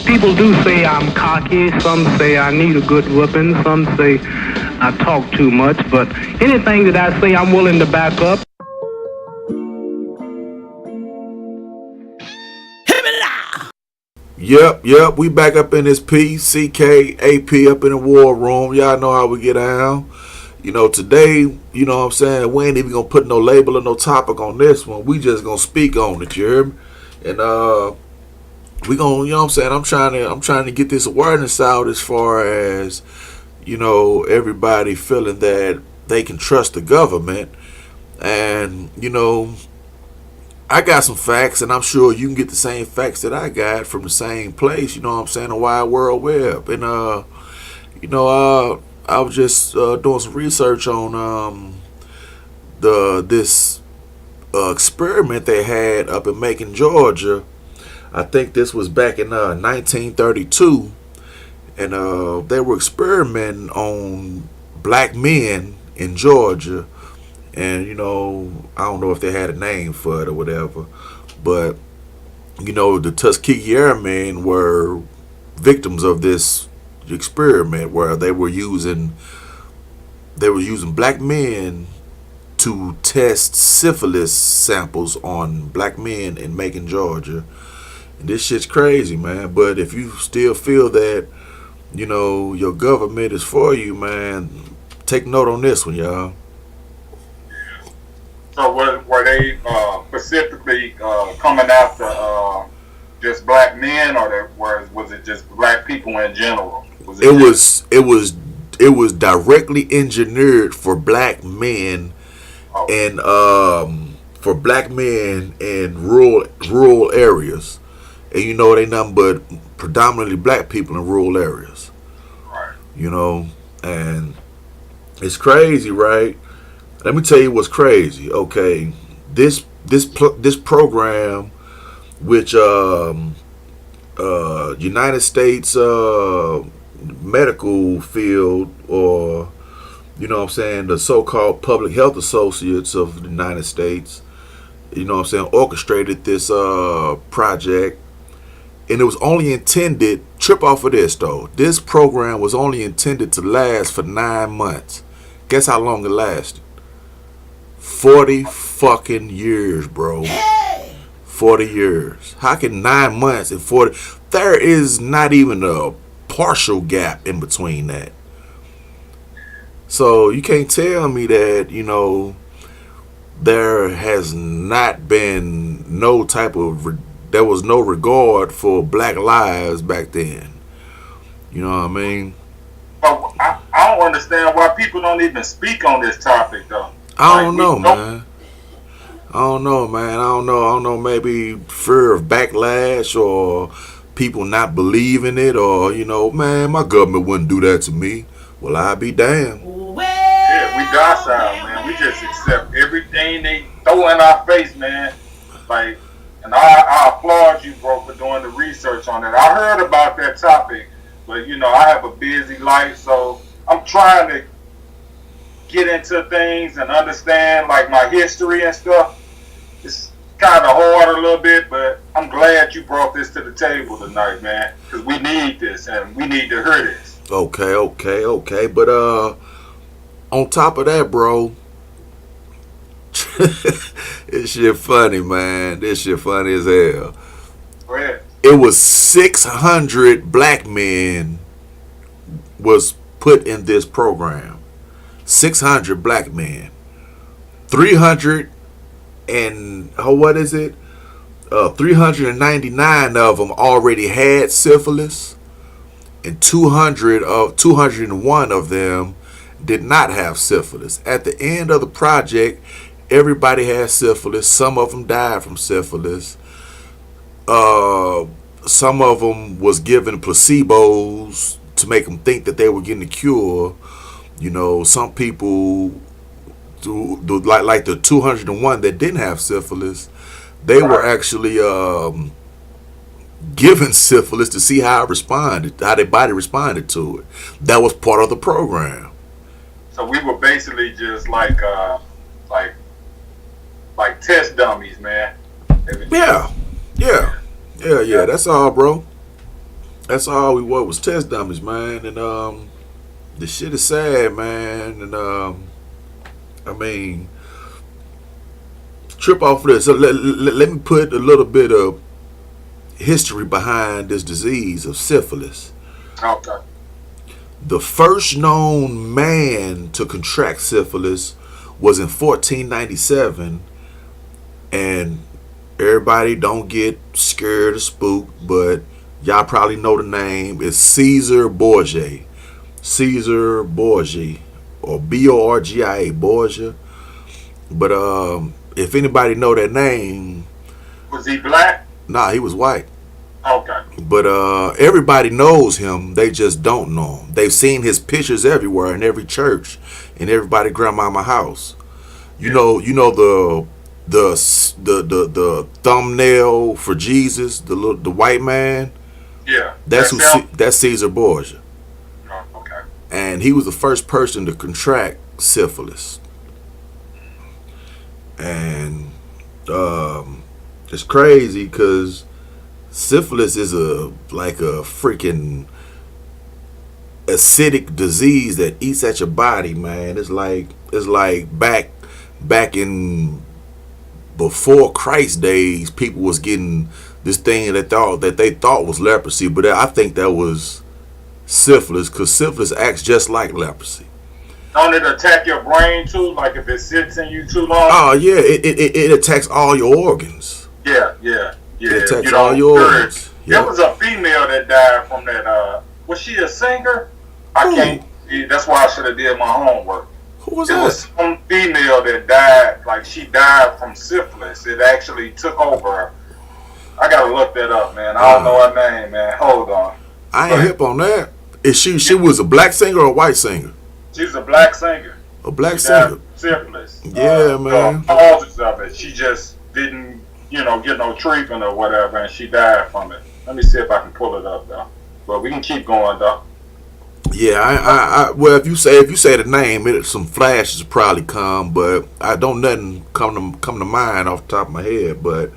People do say I'm cocky. Some say I need a good whooping. Some say I talk too much. But anything that I say, I'm willing to back up. Yep, we back up in this PCKAP up in the war room. Y'all know how we get down. Today, you know what I'm saying, we ain't even gonna put no label or no topic on this one. We just gonna speak on it, you hear me? And we gonna, you know what I'm saying, I'm trying to get this awareness out as far as, everybody feeling that they can trust the government. And, I got some facts, and I'm sure you can get the same facts that I got from the same place, you know what I'm saying, the wide world web. And, I was just doing some research on this experiment they had up in Macon, Georgia. I think this was back in 1932, and they were experimenting on black men in Georgia. And, I don't know if they had a name for it or whatever, but, the Tuskegee Airmen were victims of this experiment where they were using black men to test syphilis samples on black men in Macon, Georgia. And this shit's crazy, man. But if you still feel that, your government is for you, man, take note on this one, y'all. So were they specifically coming after just black men, or was it just black people in general? It was directly engineered for black men, and for black men in rural areas, and they nothing but predominantly black people in rural areas. Right. And it's crazy, right? Let me tell you what's crazy. Okay, this program, which United States medical field, or the so-called public health associates of the United States, orchestrated this project, and it was only intended, trip off of this though, this program was only intended to last for 9 months. Guess how long it lasted? 40 fucking years, bro. 40 years. How can 9 months and 40? There is not even a partial gap in between that. So you can't tell me that, there has not been no type of, there was no regard for black lives back then. You know what I mean? But I don't understand why people don't even speak on this topic, though. I don't know, man. I don't know. Maybe fear of backlash, or people not believing it, or, man, my government wouldn't do that to me. Well, I'd be damned. Yeah, we docile, man. We just accept everything they throw in our face, man. And I applaud you, bro, for doing the research on it. I heard about that topic, but, I have a busy life, so I'm trying to get into things and understand my history and stuff. It's kind of hard a little bit, but I'm glad you brought this to the table tonight, man, because we need this and we need to hear this. Okay. But on top of that, bro, this shit funny, man. This shit funny as hell. Go ahead. It was 600 black men was put in this program. 600 black men. 300 and 399 of them already had syphilis, and 201 of them did not have syphilis. At the end of the project, everybody had syphilis. Some of them died from syphilis. Some of them was given placebos to make them think that they were getting a cure. Some people, like the 201 that didn't have syphilis, they were actually given syphilis to see how their body responded to it. That was part of the program. So we were basically just like test dummies, man. Yeah. That's all, bro. That's all we were was test dummies, man. And the shit is sad, man. And I mean, trip off of this. So let me put a little bit of history behind this disease of syphilis. Okay. The first known man to contract syphilis was in 1497, and everybody don't get scared or spooked, but y'all probably know the name. It's Caesar Borgia. Caesar Borgia, or Borgia, Borgia. But if anybody know that name, Was he black? nah, he was white. Okay. But everybody knows him. They just don't know him. They've seen his pictures everywhere in every church, in everybody grandmama house. You know the thumbnail for Jesus, the white man. Yeah. That's him? that's Caesar Borgia, Oh, okay. and he was the first person to contract syphilis. And it's crazy because syphilis is like a freaking acidic disease that eats at your body, man. It's like back in before Christ days, people was getting this thing that they thought was leprosy, but I think that was syphilis, because syphilis acts just like leprosy. Don't it attack your brain too? Like if it sits in you too long? Oh yeah, it attacks all your organs. Yeah. It attacks all your organs. There Yep. was a female that died from that. Was she a singer? I can't. That's why I should have did my homework. Who was It that? was some female that died. Like she died from syphilis. It actually took over her. I gotta look that up, man. I don't know her name, man. Hold on. I ain't hip on that. Is she was a black singer or a white singer? She's a black singer. A black She died singer. from syphilis. Yeah, man. The causes of it. She just didn't, get no treatment or whatever, and she died from it. Let me see if I can pull it up, though. But we can keep going, though. Yeah, I well, if you say the name, some flashes will probably come, but I don't nothing come to mind off the top of my head. But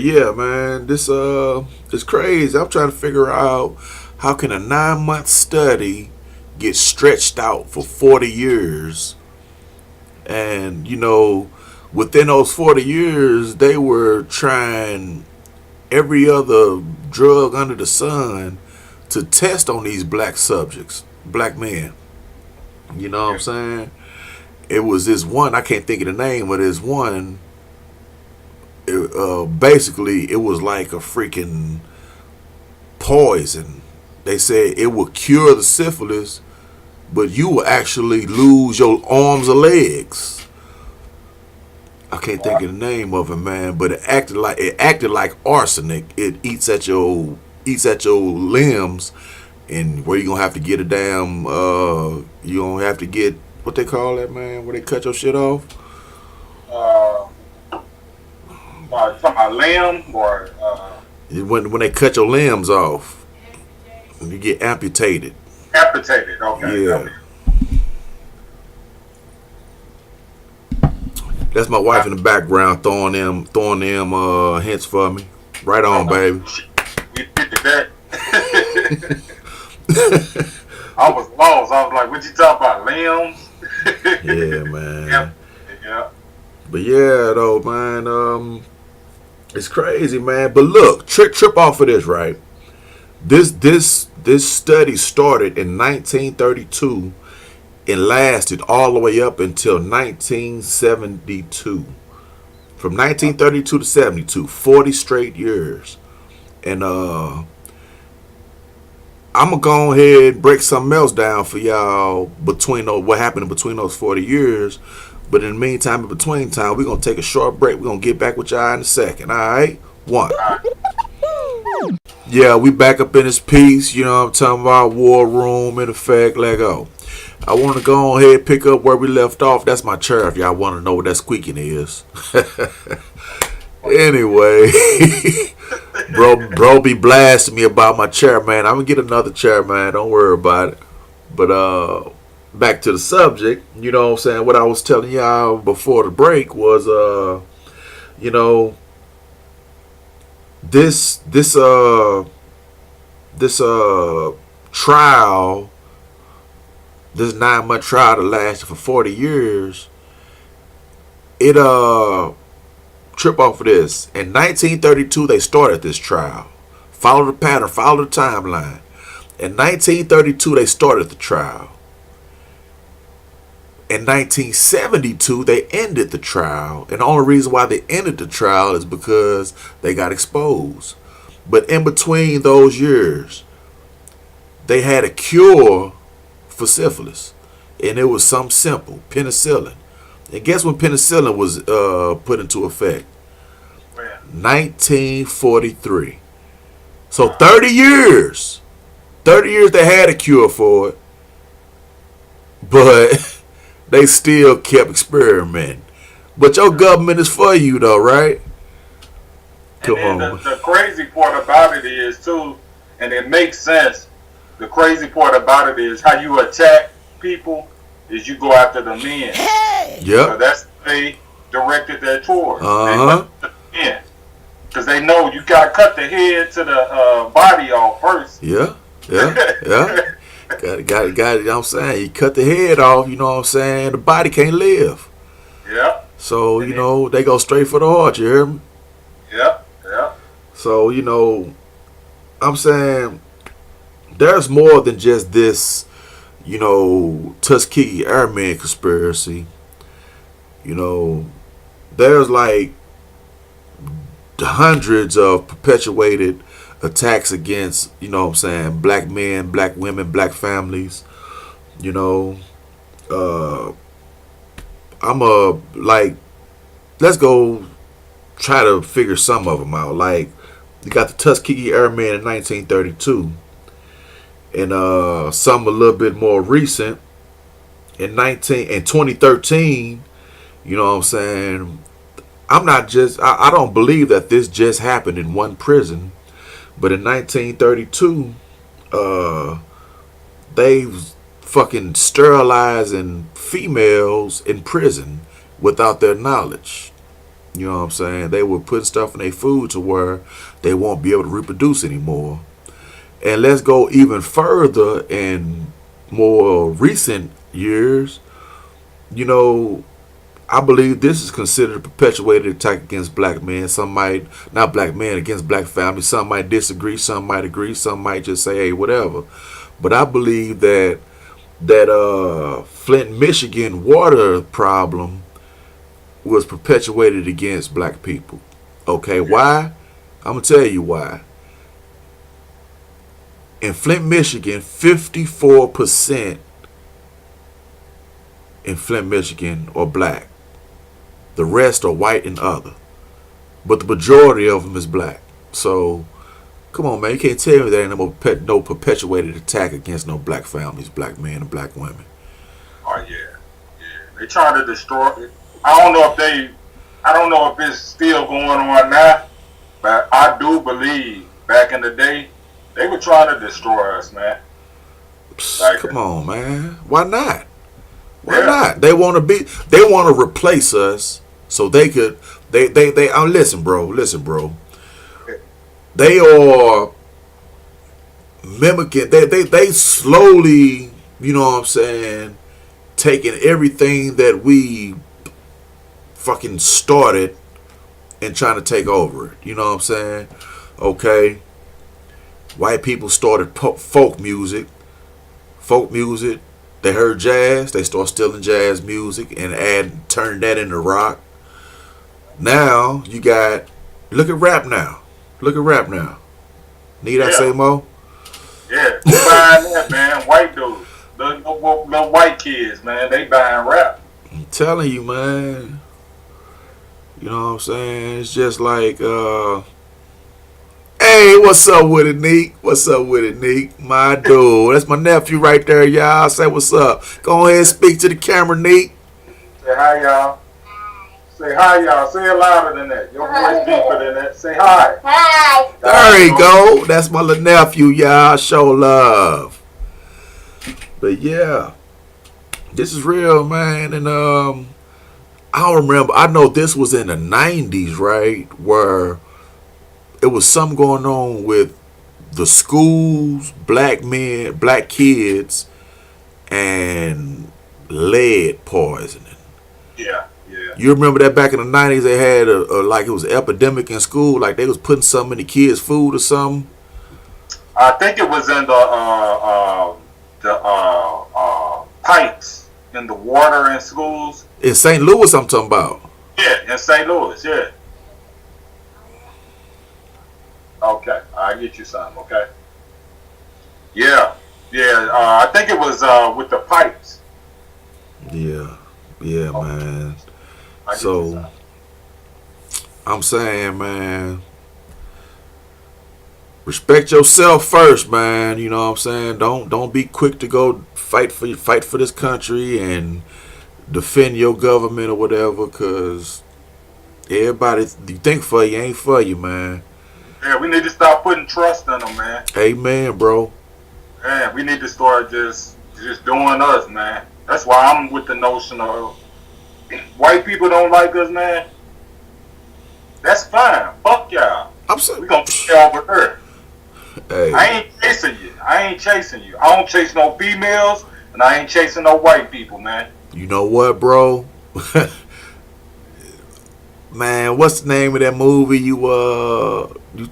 yeah, man, this it's crazy. I'm trying to figure out how can a 9-month study get stretched out for 40 years, and within those 40 years, they were trying every other drug under the sun to test on these black subjects, black men. You know what I'm saying? It was this one, I can't think of the name, but this one, basically, it was like a freaking poison. They said it would cure the syphilis, but you will actually lose your arms or legs. I can't think of the name of it, man, but it acted like arsenic. It eats at your limbs, and where you gonna have to get a damn you gonna have to get what they call that, man, where they cut your shit off. Talking about limb or When they cut your limbs off, you get amputated. amputated. Okay. Yeah. Okay. That's my wife in the background throwing them hints for me. Right on, baby. We did that. I was lost. I was like, "What you talking about, limbs?" Yeah, man. Yeah. But yeah, though, man, it's crazy, man. But look, trip off of this, right? This study started in 1932 and lasted all the way up until 1972. From 1932 to 72, 40 straight years. And I'm gonna go ahead and break something else down for y'all what happened in between those 40 years. But in the meantime, in between time, we're gonna take a short break. We're gonna get back with y'all in a second. All right, one. Yeah, we back up in this piece. You know what I'm talking about? War room in effect. Let go. I want to go ahead and pick up where we left off. That's my chair if y'all want to know what that squeaking is. Anyway, bro be blasting me about my chair, man. I'm going to get another chair, man. Don't worry about it. But back to the subject, you know what I'm saying? What I was telling y'all before the break was, this this trial, this 9-month trial that lasted for 40 years, it trip off of this. In 1932, they started this trial. Follow the pattern, follow the timeline. In 1932, they started the trial. In 1972, they ended the trial. And the only reason why they ended the trial is because they got exposed. But in between those years, they had a cure for syphilis. And it was something simple, penicillin. And guess when penicillin was put into effect? 1943. So 30 years. 30 years they had a cure for it. But they still kept experimenting. But your government is for you though, right? Come on. The crazy part about it is too, and it makes sense. The crazy part about it is how you attack people is you go after the men. Yep. So that's they directed that towards. Uh-huh. Because they know you got to cut the head to the body off first. Yeah. Got it, you know what I'm saying? You cut the head off, you know what I'm saying? The body can't live. Yeah. So, you know, they go straight for the heart, you hear me? Yeah. So, you know, I'm saying there's more than just this, you know, Tuskegee Airmen conspiracy. You know, there's like hundreds of perpetuated attacks against, you know what I'm saying, black men, black women, black families. You know, let's go try to figure some of them out. Like, you got the Tuskegee Airmen in 1932, and some a little bit more recent in 2013. You know what I'm saying? I don't believe that this just happened in one prison, but in 1932, they fucking sterilizing females in prison without their knowledge. You know what I'm saying? They were putting stuff in their food to where they won't be able to reproduce anymore. And let's go even further in more recent years. You know, I believe this is considered a perpetuated attack against black men. Some might, not black men, against black families. Some might disagree, some might agree, some might just say, hey, whatever. But I believe that Flint, Michigan water problem was perpetuated against black people. Okay, why? I'm going to tell you why. In Flint, Michigan, 54% in Flint, Michigan are black. The rest are white and other. But the majority of them is black. So, come on, man. You can't tell me there ain't no perpetuated attack against no black families, black men, and black women. Oh, yeah. They trying to destroy it. I don't know if it's still going on now, but I do believe back in the day, they were trying to destroy us, man. Like, come on, man. Why not? Why not? They want to replace us so they could, listen, bro. They are mimicking, they slowly, you know what I'm saying, taking everything that we fucking started and trying to take over it. You know what I'm saying? Okay. White people started folk music. They heard jazz. They start stealing jazz music and turn that into rock. Now you got, look at rap now. Need I say more? Yeah, they buying that, man. White dudes, the white kids, man, they buying rap. I'm telling you, man. You know what I'm saying? It's just like, hey, what's up with it, Neek? My dude. That's my nephew right there, y'all. Say what's up. Go ahead and speak to the camera, Neek. Say hi, y'all. Say hi, y'all. Say it louder than that. Your voice deeper than that. Say hi. Hi. There you go. That's my little nephew, y'all. Show love. But yeah, this is real, man. And I remember, I know this was in the 90s, right? Where it was something going on with the schools, black men, black kids, and lead poisoning. Yeah, yeah. You remember that back in the 90s they had like it was an epidemic in school, like they was putting something in the kids' food or something. I think it was in the pipes in the water in schools. In St. Louis, I'm talking about. Yeah, in St. Louis. Yeah. Okay, I get you some. Okay. Yeah, yeah. I think it was with the pipes. Yeah, yeah, man. I get you So some. I'm saying, man, respect yourself first, man. You know what I'm saying? Don't be quick to go fight for this country and defend your government or whatever, cause everybody you think for you ain't for you, man. Yeah, we need to stop putting trust in them, man. Amen, bro. Man, we need to start just doing us, man. That's why I'm with the notion of white people don't like us, man. That's fine. Fuck y'all. I'm saying, We gonna be over here. hey, I ain't chasing you. I don't chase no females, and I ain't chasing no white people, man. you know what, bro? Man, what's the name of that movie you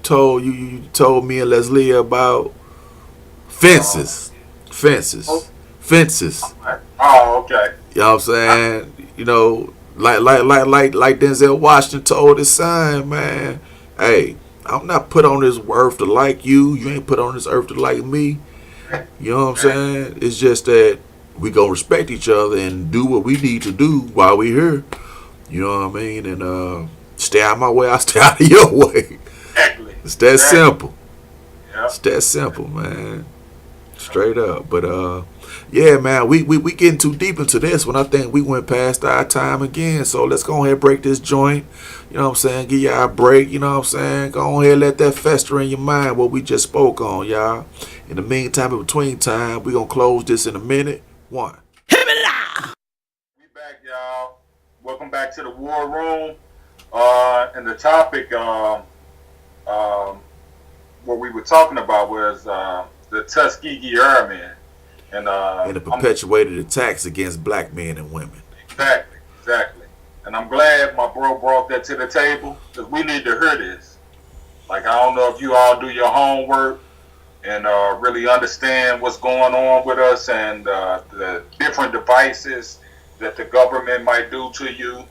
told me and Leslie about? Fences. Oh, Fences. oh, okay. You know what I'm saying? You know, like Denzel Washington told his son, man, hey, I'm not put on this earth to like you. You ain't put on this earth to like me. You know what I'm saying? It's just that we gonna respect each other and do what we need to do while we here. You know what I mean? And stay out of my way, I stay out of your way. Exactly. It's that simple. Yep. It's that simple, man. Straight up. But yeah, man, we getting too deep into this one. I think we went past our time again. So let's go ahead and break this joint. You know what I'm saying? Give y'all a break. You know what I'm saying? Go ahead and let that fester in your mind what we just spoke on, y'all. In the meantime, in between time, we gonna close this in a minute. One. We back, y'all. Welcome back to the War Room. And the topic what we were talking about was the Tuskegee Airmen. And the perpetuated attacks against black men and women. Exactly. And I'm glad my bro brought that to the table because we need to hear this. Like, I don't know if you all do your homework and really understand what's going on with us and the different devices that the government might do to you,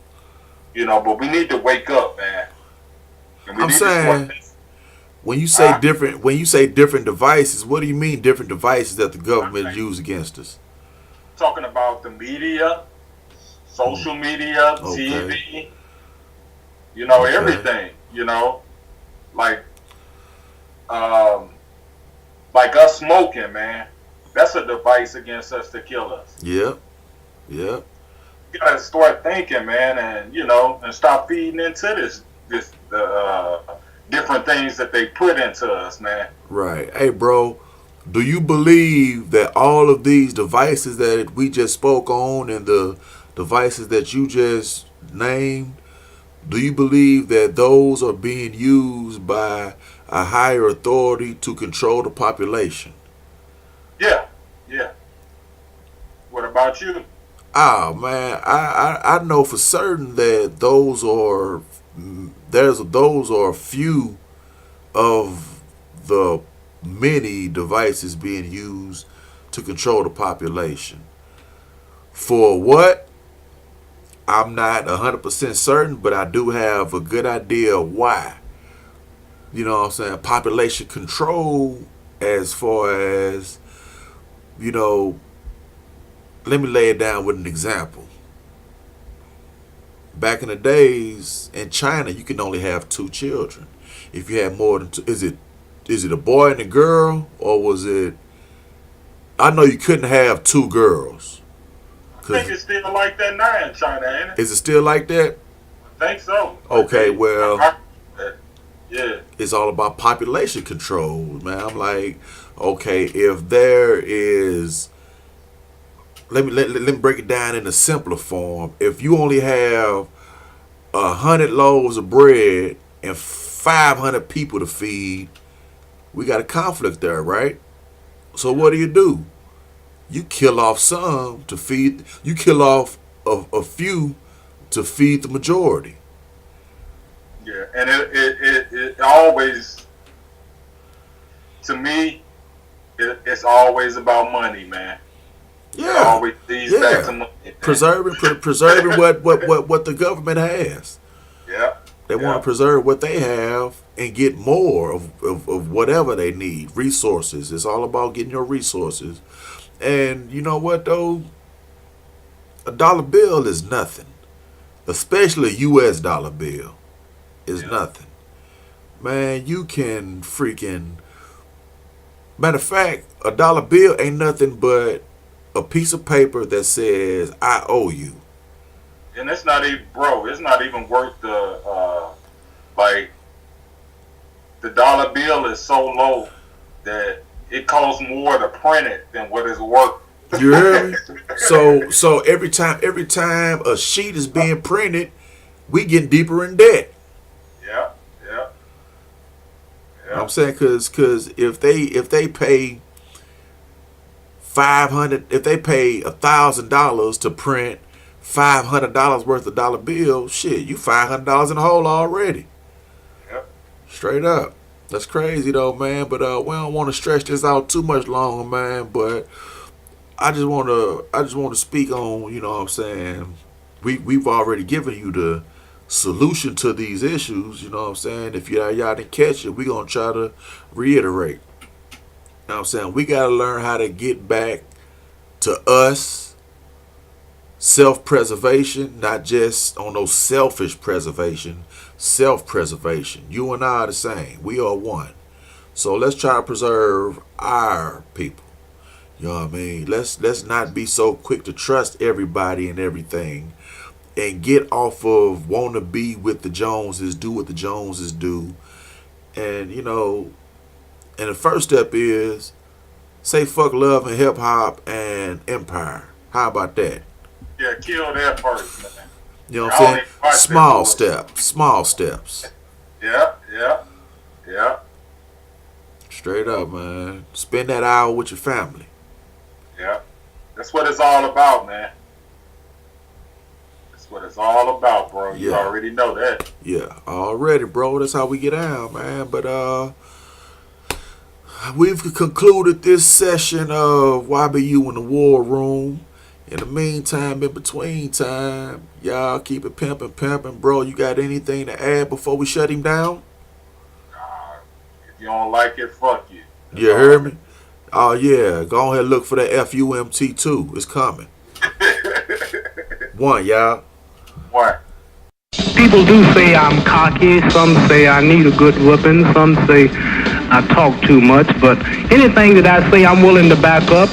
you know. But we need to wake up, man. And we I'm need saying, to when you say different devices, what do you mean different devices that the government use against us? talking about the media, social media, Okay. TV, you know, Okay. everything, you know, like us smoking, man. That's a device against us to kill us. Yep. You gotta start thinking, man, and you know, and stop feeding into this different things that they put into us, man. Right. Hey, bro, do you believe that all of these devices that we just spoke on and the devices that you just named, do you believe that those are being used by a higher authority to control the population? Yeah. What about you? Oh man, I know for certain that those are a few of the many devices being used to control the population. For what? I'm not 100% certain, but I do have a good idea of why. You know what I'm saying? Population control, as far as, you know, let me lay it down with an example. Back in the days in China, you can only have 2 children. If you had more than 2, is it a boy and a girl, or was it? I know you couldn't have 2 girls. I think it's still like that now in China, ain't it? Is it still like that? I think so. Okay, well, yeah. it's all about population control, man. I'm like, okay, if there is, let me break it down in a simpler form. If you only have 100 loaves of bread and 500 people to feed, we got a conflict there, right? So what do? You kill off some to feed. You kill off a few to feed the majority. Yeah, and it always, to me, it's always about money, man. Yeah, it always leads back to money. Preserving what the government has. Yeah. They want to preserve what they have and get more of whatever they need. Resources. It's all about getting your resources. And you know what, though? A dollar bill is nothing. Especially a U.S. dollar bill is nothing. Man, you can freaking... Matter of fact, a dollar bill ain't nothing but a piece of paper that says, I owe you. And it's not even, bro, it's not even worth like, the dollar bill is so low that it costs more to print it than what it's worth. You hear me? So every time a sheet is being printed, we get deeper in debt. Yeah. You know what I'm saying, cause if they pay $1,000 to print $500 worth of dollar bill, shit, you $500 in the hole already. Yep. Straight up. That's crazy though, man. But we don't want to stretch this out too much longer, man. But I just want to speak on, you know what I'm saying. We've already given you the solution to these issues, you know what I'm saying. If y'all didn't catch it, we're gonna try to reiterate. You know what I'm saying? We gotta learn how to get back to us. Self-preservation, not just on no selfish preservation, self-preservation. You and I are the same. We are one. So let's try to preserve our people. You know what I mean? Let's not be so quick to trust everybody and everything and get off of want to be with the Joneses, do what the Joneses do. And, you know, and the first step is say fuck love and hip hop and empire. How about that? Yeah, kill that first, man. You know what I'm saying? Small steps. Yeah. Straight up, man. Spend that hour with your family. Yeah. That's what it's all about, man. That's what it's all about, bro. You already know that. Yeah, already, bro. That's how we get out, man. But we've concluded this session of YBU in the War Room. In the meantime, in between time, y'all keep it pimping. Bro, you got anything to add before we shut him down? If you don't like it, fuck you. You heard me? Oh, yeah. Go ahead and look for that FUMT2. It's coming. One, y'all. One. People do say I'm cocky. Some say I need a good whooping. Some say I talk too much. But anything that I say, I'm willing to back up.